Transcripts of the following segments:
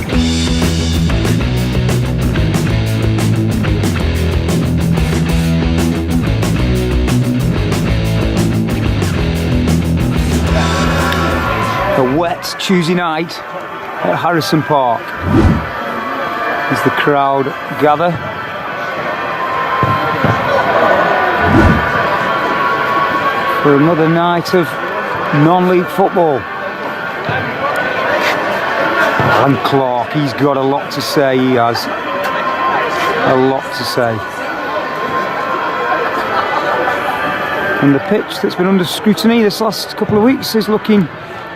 A wet Tuesday night at Harrison Park as the crowd gather. For another night of non-league football. And Clark, he's got a lot to say, he has. A lot to say. And the pitch that's been under scrutiny this last couple of weeks is looking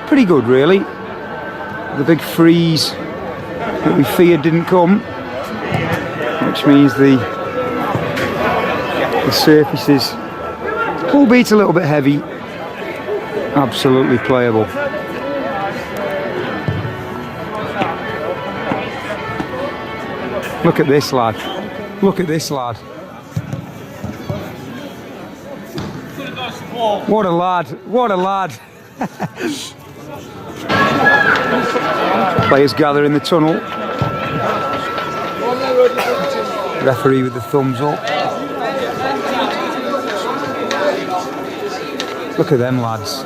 pretty good, really. The big freeze that we feared didn't come, which means the surface is, albeit a little bit heavy, absolutely playable. Look at this lad. Look at this lad. What a lad. What a lad. Players gather in the tunnel. Referee with the thumbs up. Look at them lads.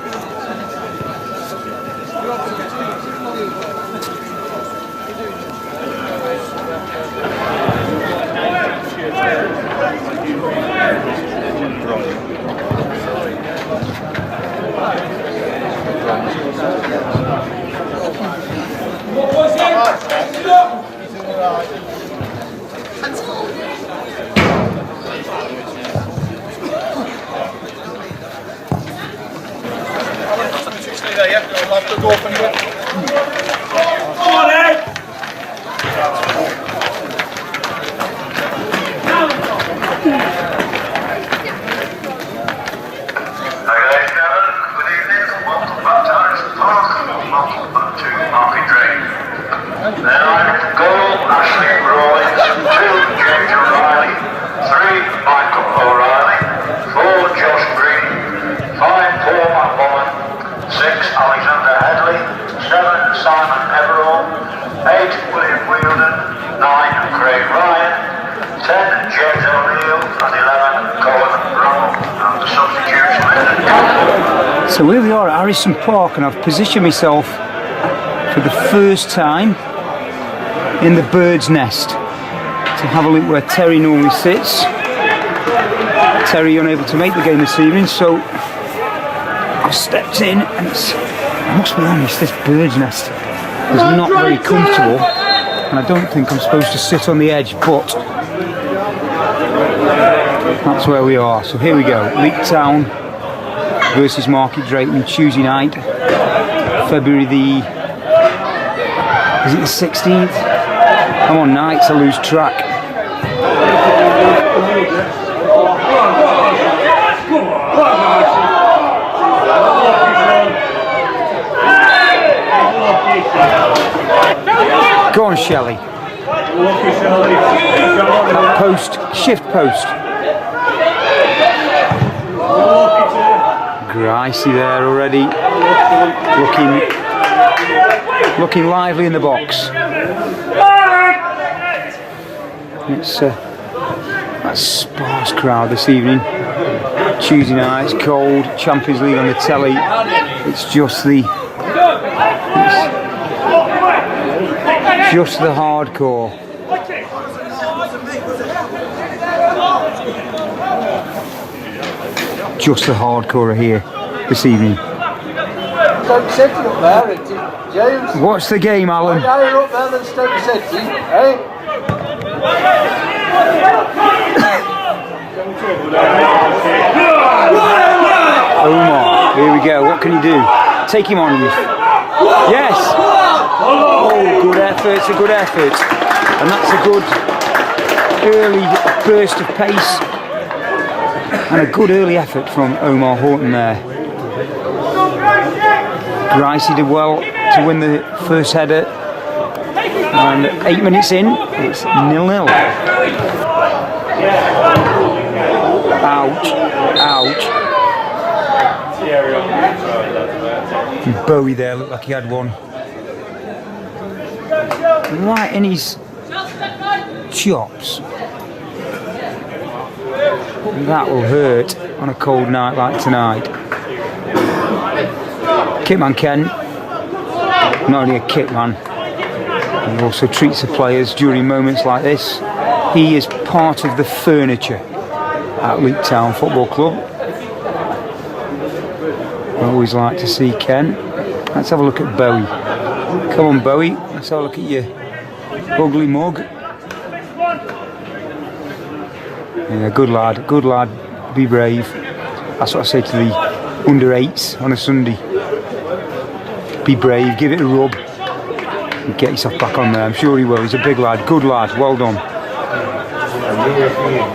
So here we are at Harrison Park, and I've positioned myself for the first time in the bird's nest to have a look where Terry normally sits. Terry unable to make the game this evening, so I've stepped in, and I must be honest, this bird's nest is not very comfortable, and I don't think I'm supposed to sit on the edge, but that's where we are. So here we go, Leek Town versus Market Drayton, Tuesday night, February the, is it the 16th? I'm on nights, I lose track. Go on, Shelley. That post, shift post. Gricey there already, looking lively in the box. It's a sparse crowd this evening. Tuesday night, it's cold, Champions League on the telly. It's just the hardcore. Just the hardcore are here this evening. Stoke City up there, James. Watch the game, Alan. Higher up there than Stoke City, eh? Omar, here we go. What can you do? Take him on, Ruth. Yes. Oh, good effort. It's a good effort, and that's a good early burst of pace. And a good early effort from Omar Horton there. Gricey did well to win the first header. And 8 minutes in, it's 0-0. Ouch. Ouch. Bowie there looked like he had one. right in his chops. That will hurt on a cold night like tonight. Kitman Ken, not only a kitman, he also treats the players during moments like this. He is part of the furniture at Leek Town Football Club. I always like to see Ken. Let's have a look at Bowie. Come on, Bowie, let's have a look at your ugly mug. Yeah, good lad, be brave. That's what I say to the under 8s on a Sunday. Be brave, give it a rub, and get yourself back on there. I'm sure he will. He's a big lad, good lad, well done.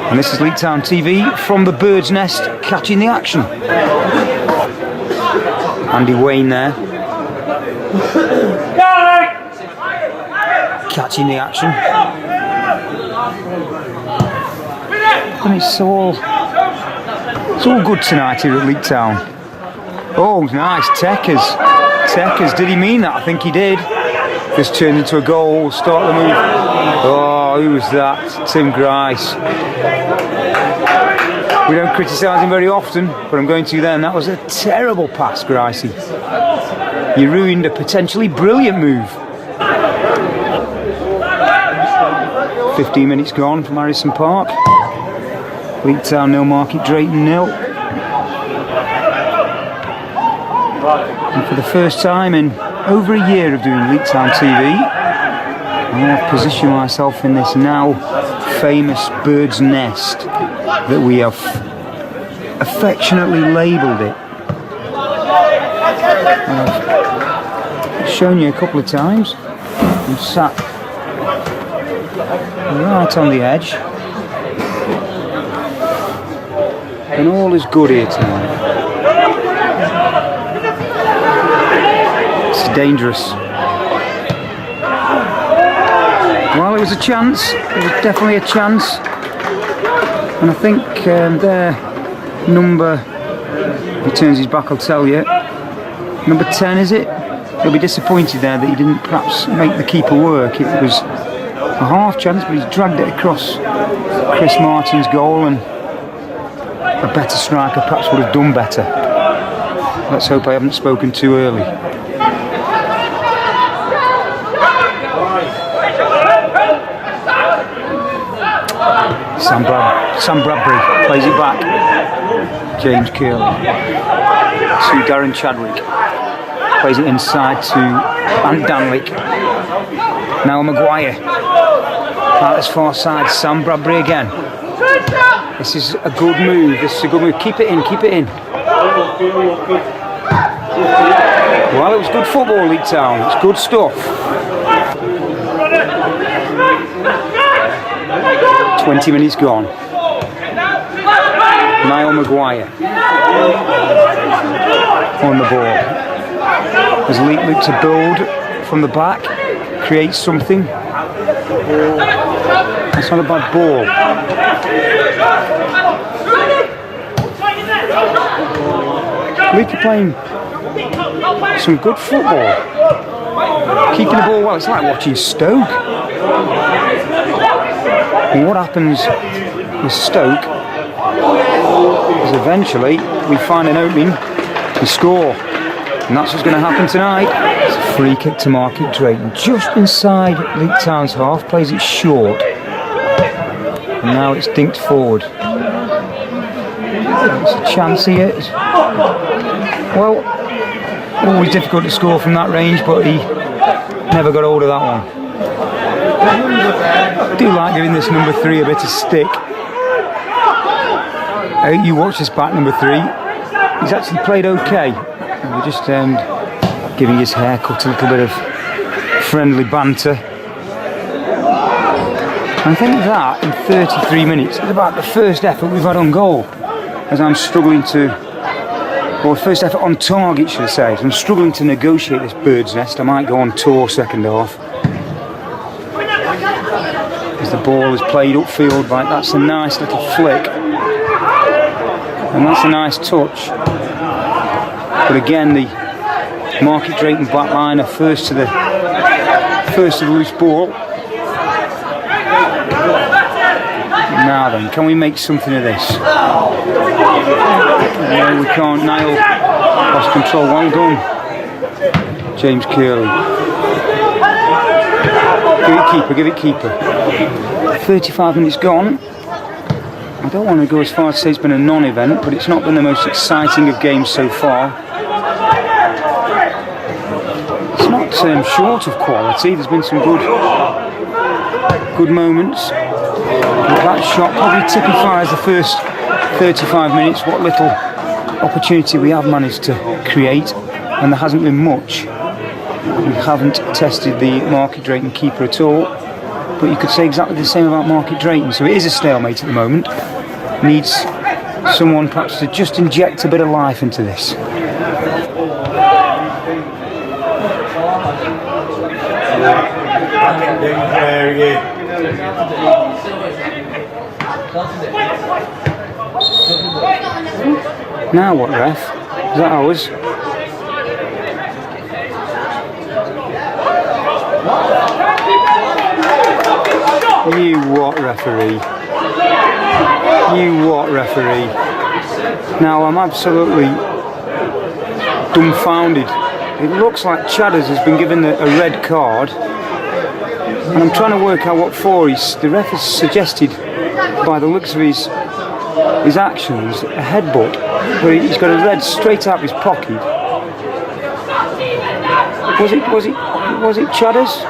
And this is Leek Town TV from the Bird's Nest, catching the action. Andy Wayne there, catching the action. And it's all good tonight here at Leek Town. Oh, nice, Tekers, did he mean that? I think he did. This turned into a goal, start the move. Oh, who was that? Tim Grice. We don't criticise him very often, but I'm going to then. That was a terrible pass, Gricey. You ruined a potentially brilliant move. 15 minutes gone from Harrison Park. Leek Town 0, Market Drayton 0. And for the first time in over a year of doing Leek Town TV, I have positioned myself in this now famous Bird's Nest that we have affectionately labelled it. I've shown you a couple of times. I'm sat right on the edge. And all is good here tonight. It's dangerous. Well, it was a chance. It was definitely a chance. And I think their number, if he turns his back I'll tell you, number 10 is it? He'll be disappointed there that he didn't perhaps make the keeper work. It was a half chance, but he's dragged it across Chris Martin's goal, and a better striker perhaps would have done better. Let's hope I haven't spoken too early. Sam Bradbury plays it back. James Curley to Darren Chadwick. Plays it inside to Ant Danlick. Now Maguire. Out this far side, Sam Bradbury again. This is a good move. Keep it in, keep it in. Well, it was good football, Leek Town. It's good stuff. 20 minutes gone. Niall Maguire on the ball. As Leek look to build from the back, create something. That's not a bad ball. Leek are playing some good football. Keeping the ball well. It's like watching Stoke. And what happens with Stoke is eventually we find an opening and score. And that's what's going to happen tonight. It's a free kick to Market Drayton. Just inside Leek Town's half, plays it short. And now it's dinked forward. It's a chance here. Well, always difficult to score from that range, but he never got hold of that one. I do like giving this number 3 a bit of stick. I hope you watch this back, number 3. He's actually played okay. We're just giving his haircut a little bit of friendly banter. I think that in 33 minutes is about the first effort we've had on goal. As I'm struggling to, or first effort on target, should I say. So I'm struggling to negotiate this Bird's Nest. I might go on tour second half. As the ball is played upfield, like that's a nice little flick. And that's a nice touch. But again, the Market Drayton back line are first to first of the loose ball. Now then, can we make something of this? No, we can't. Niall lost control. Well done, James Curley. Give it keeper, give it keeper. 35 minutes gone. I don't want to go as far as to say it's been a non-event, but it's not been the most exciting of games so far. It's not short of quality. There's been some good moments. But that shot probably typifies the first 35 minutes, what little opportunity we have managed to create, and there hasn't been much. We haven't tested the Market Drayton keeper at all, but you could say exactly the same about Market Drayton, so it is a stalemate at the moment. Needs someone perhaps to just inject a bit of life into this. Now what, ref? Is that ours? You what, referee? You what, referee? Now I'm absolutely dumbfounded. It looks like Chadders has been given a red card, and I'm trying to work out what for. The ref has suggested, by the looks of his actions, a headbutt, where he's got a red straight out of his pocket. Was it Chadders?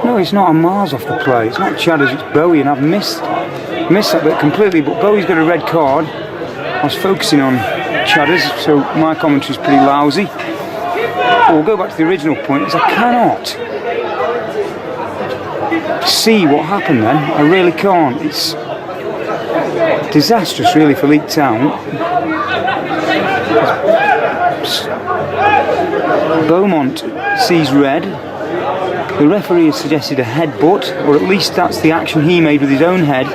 No, it's not. I'm miles off the play. It's not Chadders, it's Bowie, and I've missed that bit completely. But Bowie's got a red card. I was focusing on Chadders, so my commentary's pretty lousy. But we'll go back to the original point, is I cannot see what happened then. I really can't. It's disastrous really for Leek Town. Beaumont sees red. The referee has suggested a headbutt, or at least that's the action he made with his own head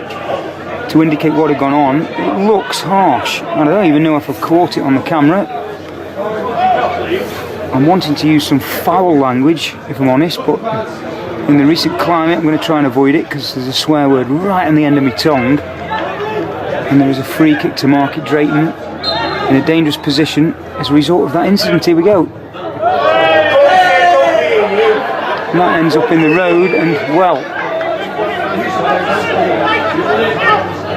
to indicate what had gone on. It looks harsh, and I don't even know if I've caught it on the camera. I'm wanting to use some foul language, if I'm honest, but in the recent climate I'm going to try and avoid it because there's a swear word right on the end of my tongue. And there is a free kick to Market Drayton in a dangerous position as a result of that incident. Here we go. And that ends up in the road, and well,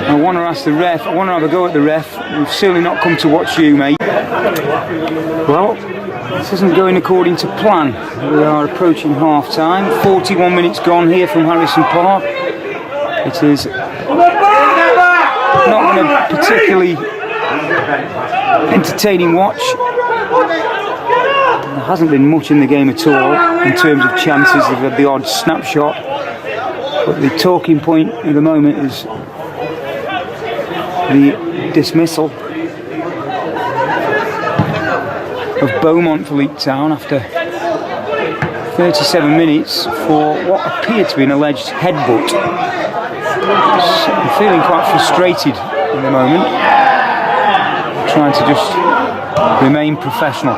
I want to ask the ref, I want to have a go at the ref. We've certainly not come to watch you, mate. Well, this isn't going according to plan. We are approaching half time. 41 minutes gone here from Harrison Park. It is not been a particularly entertaining watch. There hasn't been much in the game at all in terms of chances. They've had the odd snapshot, but the talking point at the moment is the dismissal of Beaumont for Leek Town after 37 minutes for what appeared to be an alleged headbutt. I'm feeling quite frustrated at the moment, trying to just remain professional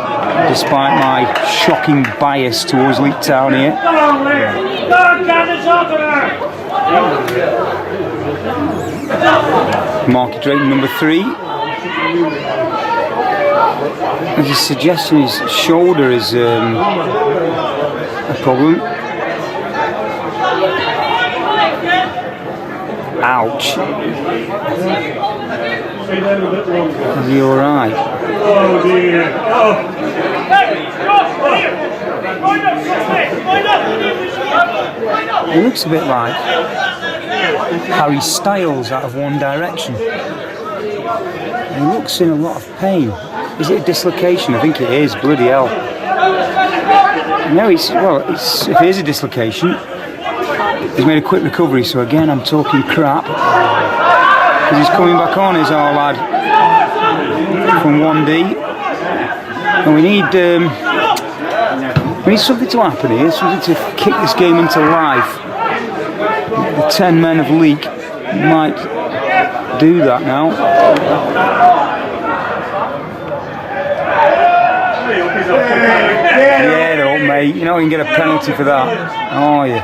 despite my shocking bias towards Leek Town here. Market Drayton number 3. There's a suggestion his shoulder is a problem. Ouch. Is he alright? Oh dear. He looks a bit like Harry Styles out of One Direction. He looks in a lot of pain. Is it a dislocation? I think it is. Bloody hell. No, if it is a dislocation, he's made a quick recovery, so again I'm talking crap. Because he's coming back on, is our lad from 1D. And we need something to happen here, something to kick this game into life. The 10 men of Leek might do that now. Yeah, no, mate. You're not going to get a penalty for that, are you?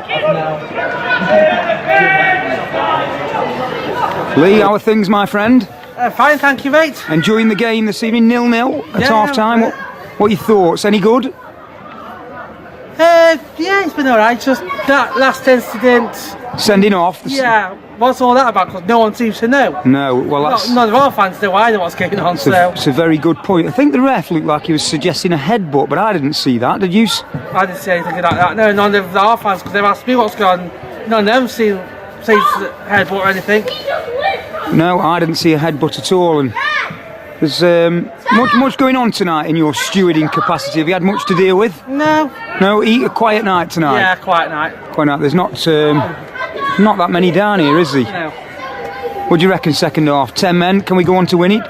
Lee, how are things, my friend? Fine, thank you, mate. Enjoying the game this evening, 0-0 at half time. What are your thoughts? Any good? Yeah, it's been alright. Just that last incident. Sending off? Yeah, what's all that about? Because no one seems to know. No, well, that's. None of our fans know either what's going on. It's a very good point. I think the ref looked like he was suggesting a headbutt, but I didn't see that. Did you? I didn't see anything like that. No, none of our fans, because they've asked me what's going on. None of them seen headbutt or anything. No, I didn't see a headbutt at all. And there's much going on tonight in your stewarding capacity. Have you had much to deal with? No. No, a quiet night tonight. Yeah, quiet night. Quiet night. There's not that many down here, is there? No. What do you reckon? Second half, 10 men. Can we go on to win it?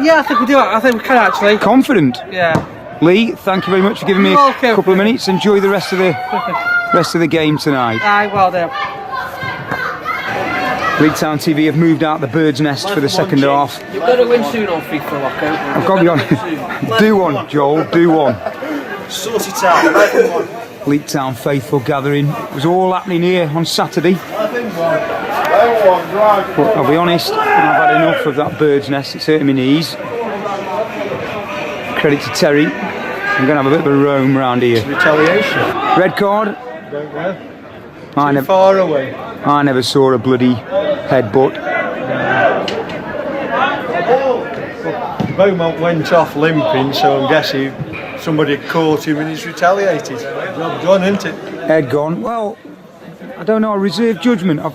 Yeah, I think we do. I think we can actually. Confident. Yeah. Lee, thank you very much for giving me a couple of minutes. Enjoy the rest of the game tonight. Aye, well done. Leek Town TV have moved out the bird's nest for the second half. You've got to win soon on FIFA, Lockett. I've got to be honest. Do one, Joel, do one. Sort it out. Leek Town faithful gathering. It was all happening here on Saturday. But I'll be honest, I've had enough of that bird's nest. It's hurting my knees. Credit to Terry. I'm going to have a bit of a roam around here. Retaliation. Red card? Don't know. Too far away. I never saw a bloody headbutt. Beaumont went off limping, so I'm guessing somebody caught him and he's retaliated. Job done, isn't it? Head gone. Well, I don't know. I reserve judgment. I've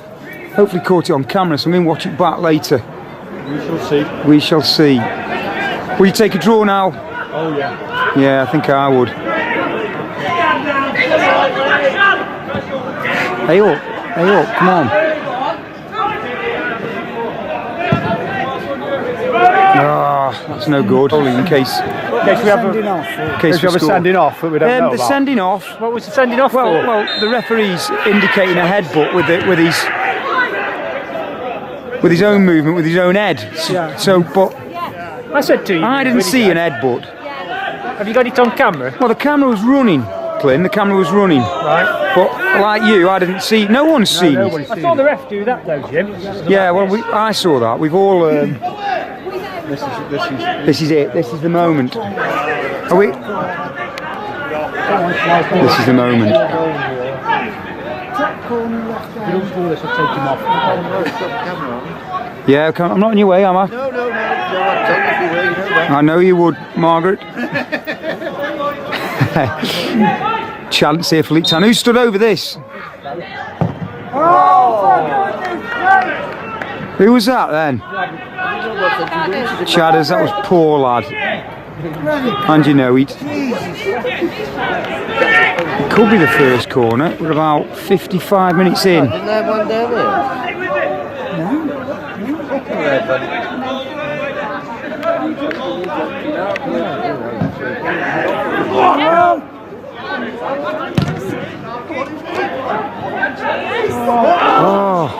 hopefully caught it on camera, so I'm going to watch it back later. We shall see. We shall see. Will you take a draw now? Oh yeah. Yeah, I think I would. Hey up, come on. Ah, that's no good. Only in case we have a sending off that we don't know the about. sending off. What was the sending off for? Well, the referee's indicating a headbutt with his own movement, with his own head. Yeah. So, but I said to you. I didn't see an headbutt. Have you got it on camera? Well, the camera was running, Clint. The camera was running. Right. But like you, I didn't see. No one's seen it. I saw the ref do that though, Jim. Yeah, well, I saw that. We've all. This is it. This is the moment. Are we? This is the moment. Yeah, I'm not in your way, am I? No, I'm I know you would, Margaret. Chance here for Leek Town. Who stood over this? Who was that then? Chadders, that was poor lad. And you know it. It could be the first corner. We're about 55 minutes in. Didn't they have one down Oh.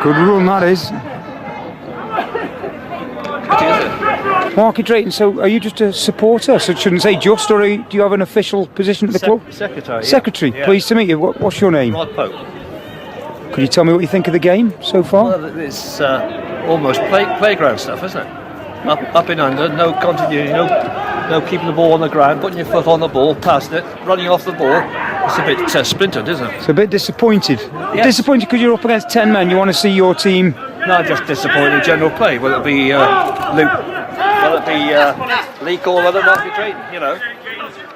Good run that is. Marky Drayton, so are you just a supporter? So I shouldn't say just, or do you have an official position at the club? Secretary. Secretary, Yeah. Pleased to meet you. What's your name? Rod Pope. Could you tell me what you think of the game so far? Well, it's almost playground stuff, isn't it? Up and under, no continuity, no keeping the ball on the ground, putting your foot on the ball, passing it, running off the ball. It's a bit splintered, isn't it? It's a bit disappointed. Yes. Disappointed because you're up against 10 men. You want to see your team. No, just disappointed in general play. Whether it be Luke, whether it be Leek or whether it might be Drayton, you know.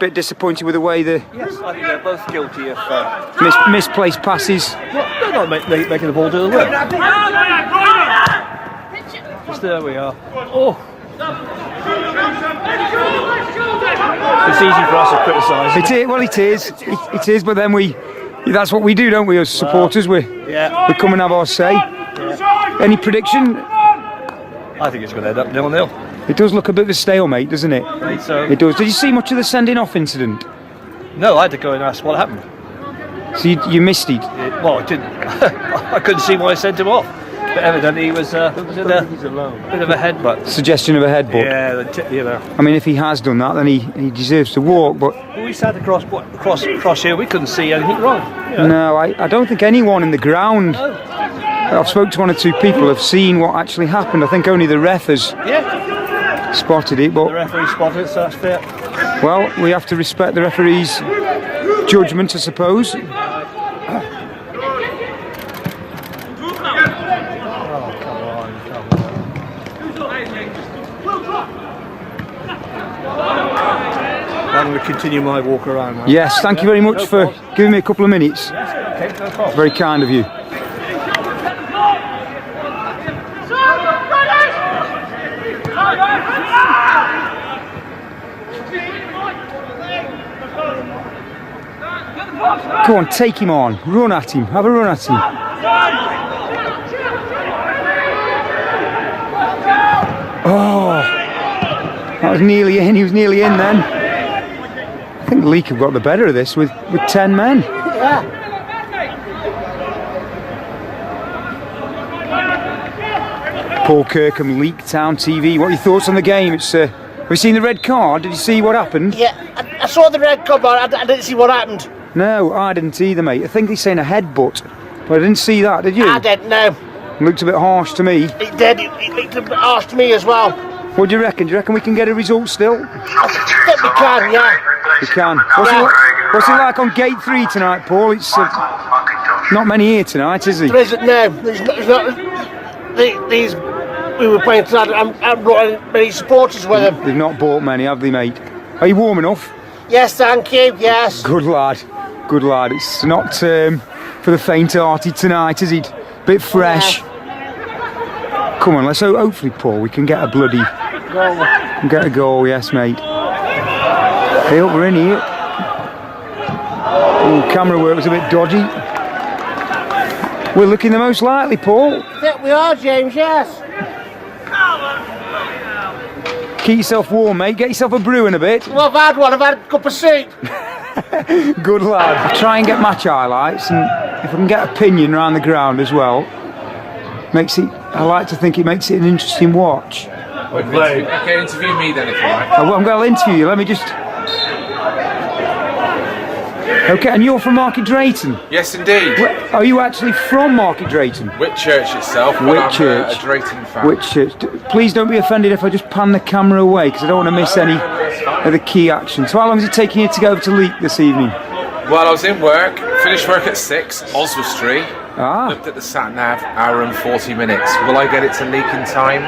Bit disappointed with the way the Yes, I think they're both guilty of. misplaced passes. Well, they're not making the ball do the work. Just there we are. Oh. It's easy for us to criticise. It is, well, it is. It is, but then that's what we do, don't we, as supporters? We come and have our say. Yeah. Any prediction? I think it's going to end up 0-0. It does look a bit of a stalemate, doesn't it? So, It does. Did you see much of the sending off incident? no, I had to go and ask what happened. So you missed it. Well, I didn't. I couldn't see why I sent him off. But evidently he was a bit of a headbutt. Suggestion of a headbutt. Yeah, you know. I mean, if he has done that, then he deserves to walk. But We sat across here. We couldn't see anything wrong. You know. no, I don't think anyone in the ground. I've spoken to one or two people have seen what actually happened. I think only the ref has spotted it. The But referee spotted it, so that's fair. well, we have to respect the referee's judgment, I suppose. I'm going to continue my walk around now. Yes, thank you very much for giving me a couple of minutes. Okay, no problem. Very kind of you. Go on, take him on. Run at him. Have a run at him. Oh, that was nearly in. He was nearly in then. I think Leek have got the better of this with 10 men. Paul Kirkham, Leek Town TV. What are your thoughts on the game? It's have you seen the red card? Did you see what happened? Yeah, I saw the red card, but I didn't see what happened. No, I didn't either, mate. I think he's saying a headbutt, but I didn't see that. Did you? I didn't know. It looked a bit harsh to me. It did. It looked a bit harsh to me as well. What do you reckon? Do you reckon we can get a result still? I think we can, yeah. We can. What's it like on gate 3 tonight, Paul? It's not many here tonight, is he? There isn't, no. There's not. These we were playing tonight. I haven't brought many supporters with them. They've not bought many, have they, mate? Are you warm enough? Yes, thank you. Yes. Good lad. Good lad. It's not for the faint-hearted tonight, is it? Bit fresh. Come on, let's hopefully, Paul, we can get a bloody Go. get a goal. Yes, mate. Hey, up, we're in here. Oh, camera work was a bit dodgy. We're looking the most likely, Paul. I think we are, James. Yes. Keep yourself warm, mate. Get yourself a brew in a bit. Well, I've had one. I've had a cup of soup. Good lad. Try and get match highlights, and if I can get opinion around the ground as well, makes it. I like to think it makes it an interesting watch. Okay, interview me then if you like. I'm going to interview you. Let me just. Okay, and you're from Market Drayton. Yes, indeed. Are you actually from Market Drayton? Whitchurch itself, but I'm Whitchurch. a Drayton fan. Whitchurch. Please don't be offended if I just pan the camera away, because I don't want to miss any of the key action. So how long is it taking you to go over to Leek this evening? Well, I was in work, finished work at 6, Oswestry. Ah, Looked at the sat-nav, hour and 40 minutes. Will I get it to Leek in time?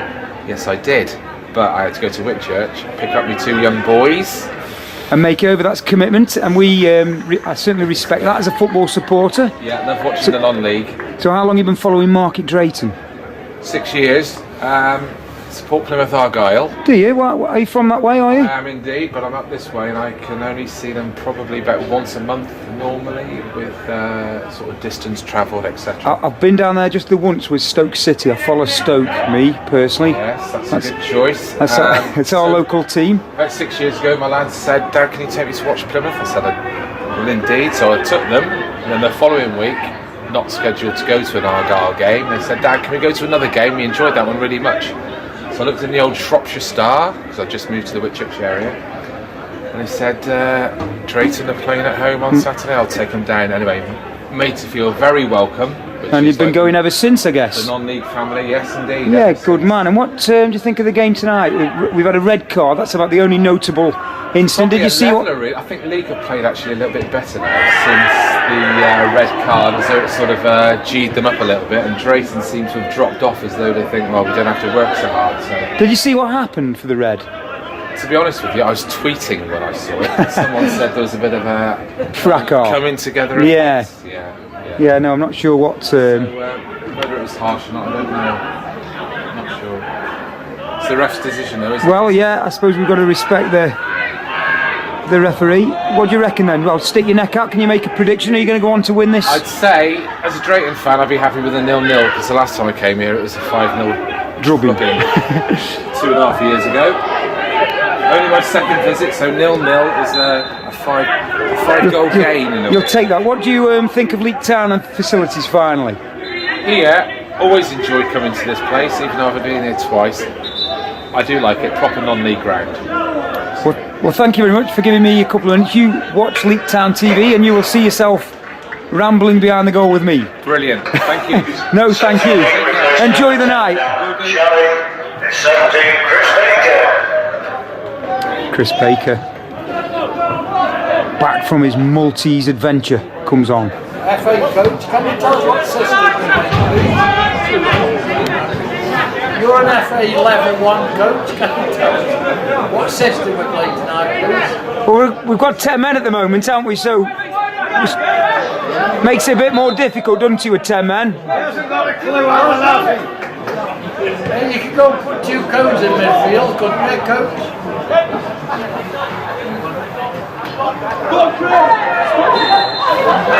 Yes, I did. But I had to go to Whitchurch, pick up my 2 young boys. and make over, that's commitment, and I certainly respect that as a football supporter. Yeah, love watching the non-league. So how long have you been following Market Drayton? 6 years. Support Plymouth Argyle. Do you? Are you from that way, are you? I am indeed, but I'm up this way and I can only see them probably about once a month normally, with sort of distance travelled, etc. I've been down there just the once with Stoke City. I follow Stoke, me personally. Yes, that's a good choice. It's our local team. About 6 years ago, my lads said, "Dad, can you take me to watch Plymouth?" I said, "Well, indeed." So I took them, and then the following week, not scheduled to go to an Argyle game, they said, "Dad, can we go to another game? We enjoyed that one really much." So I looked in the old Shropshire Star, because I just moved to the Whitchurch area, and they said, Drayton are playing at home on Saturday, I'll take them down. Anyway, made to feel very welcome. And you've been going ever since, I guess. The non-league family, yes indeed. Yeah, good man. And what do you think of the game tonight? We've had a red card, that's about the only notable incident. Did you see what... I think Leek have played actually a little bit better now since the red card, as though it sort of G'd them up a little bit, and Drayton seems to have dropped off as though they think, well, we don't have to work so hard. So. Did you see what happened for the red? To be honest with you, I was tweeting when I saw it. Someone said there was a bit of a fracas coming together. Yeah. Yeah, no, I'm not sure what... So, whether it was harsh or not, I don't know. I'm not sure. It's the ref's decision though, isn't it? Well, yeah, I suppose we've got to respect the referee. What do you reckon then? Well, stick your neck out. Can you make a prediction? Are you going to go on to win this? I'd say, as a Drayton fan, I'd be happy with a 0-0, because the last time I came here it was a 5-0 drubbing. 2.5 years ago. Only my second visit, so 0-0 is a five goal gain. You'll take that. What do you think of Leek Town and facilities finally? Yeah, always enjoyed coming to this place, even though I've been here twice. I do like it, proper non-league ground. Well, thank you very much for giving me a couple of minutes. You watch Leek Town TV and you will see yourself rambling behind the goal with me. Brilliant, thank you. No, thank you. Enjoy the night. Chris Baker, back from his Maltese adventure, comes on. FA coach, can you tell us what system you're an FA level 1 coach, can you tell us what system we're playing tonight, please? Well, we've got 10 men at the moment, haven't we? So makes it a bit more difficult, doesn't it, with 10 men? Hey, you could go and put 2 cones in midfield, couldn't you, coach?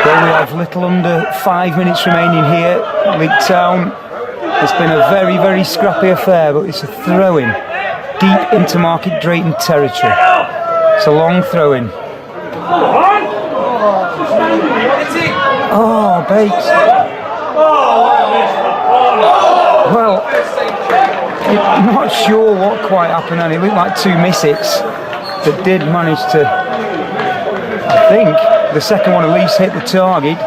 Well, we have little under 5 minutes remaining here. Leek Town. It's been a very, very scrappy affair, but it's a throw-in deep into Market Drayton territory. It's a long throw-in. Oh, Bakes. Well, I'm not sure what quite happened, and it looked like 2 miss-hits that did manage to, I think, the second one at least hit the target.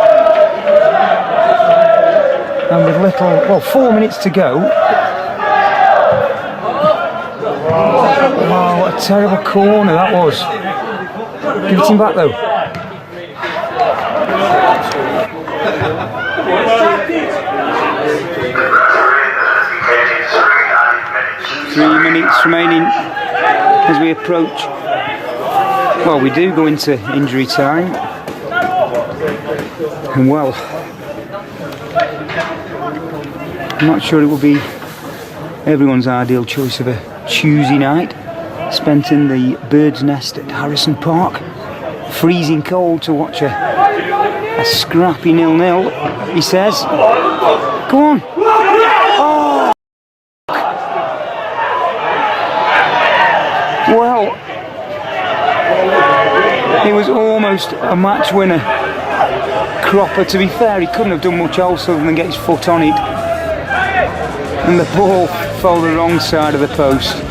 And with little, 4 minutes to go. Oh, what a terrible corner that was. Give it him back though. Three minutes remaining as we approach. Well, we do go into injury time. And well, I'm not sure it will be everyone's ideal choice of a Tuesday night spent in the Bird's Nest at Harrison Park. Freezing cold to watch a scrappy 0-0, he says. Go on. Oh! Well, it was almost a match winner. Cropper, to be fair, he couldn't have done much else other than get his foot on it. And the ball fell the wrong side of the post.